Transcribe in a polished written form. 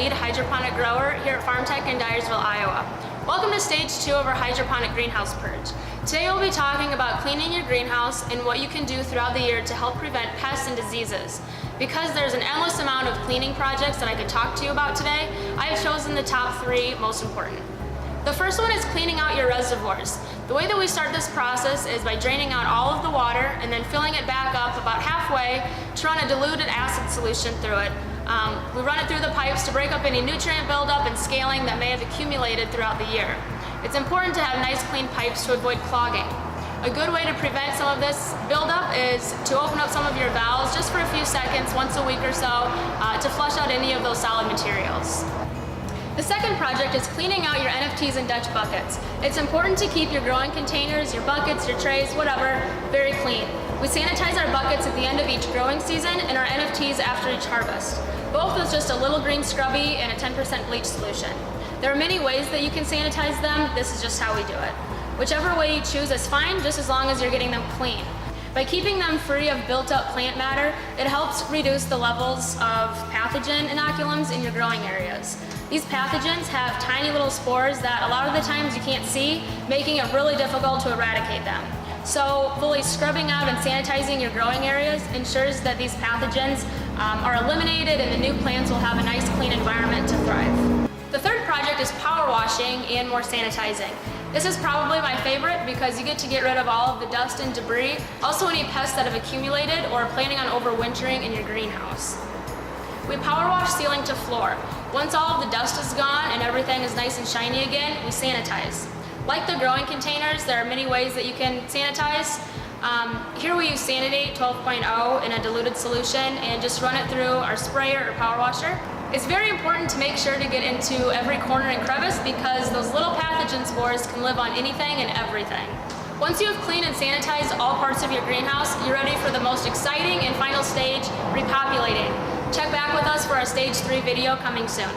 lead hydroponic grower here at Farm Tech in Dyersville, Iowa. Welcome to stage 2 of our hydroponic greenhouse purge. Today we'll be talking about cleaning your greenhouse and what you can do throughout the year to help prevent pests and diseases. Because there's an endless amount of cleaning projects that I could talk to you about today, I have chosen the top 3 most important. The first one is cleaning out your reservoirs. The way that we start this process is by draining out all of the water and then filling it back up about halfway to run a diluted acid solution through it. We run it through the pipes to break up any nutrient buildup and scaling that may have accumulated throughout the year. It's important to have nice clean pipes to avoid clogging. A good way to prevent some of this buildup is to open up some of your valves just for a few seconds once a week or so to flush out any of those solid materials. The second project is cleaning out your NFTs and Dutch buckets. It's important to keep your growing containers, your buckets, your trays, whatever, very clean. We sanitize our buckets at the end of each growing season and our NFTs after each harvest. Both with just a little green scrubby and a 10% bleach solution. There are many ways that you can sanitize them. This is just how we do it. Whichever way you choose is fine, just as long as you're getting them clean. By keeping them free of built-up plant matter, it helps reduce the levels of pathogen inoculums in your growing areas. These pathogens have tiny little spores that a lot of the times you can't see, making it really difficult to eradicate them. So fully scrubbing out and sanitizing your growing areas ensures that these pathogens are eliminated and the new plants will have a nice clean environment to thrive. The third project is power washing and more sanitizing. This is probably my favorite because you get to get rid of all of the dust and debris, also any pests that have accumulated or are planning on overwintering in your greenhouse. We power wash ceiling to floor. Once all of the dust is gone and everything is nice and shiny again, we sanitize. Like the growing containers, there are many ways that you can sanitize. Here we use Sanidate 12.0 in a diluted solution and just run it through our sprayer or power washer. It's very important to make sure to get into every corner and crevice because those little pathogen spores can live on anything and everything. Once you have cleaned and sanitized all parts of your greenhouse, you're ready for the most exciting and final stage, repopulating. Check back with us for our stage 3 video coming soon.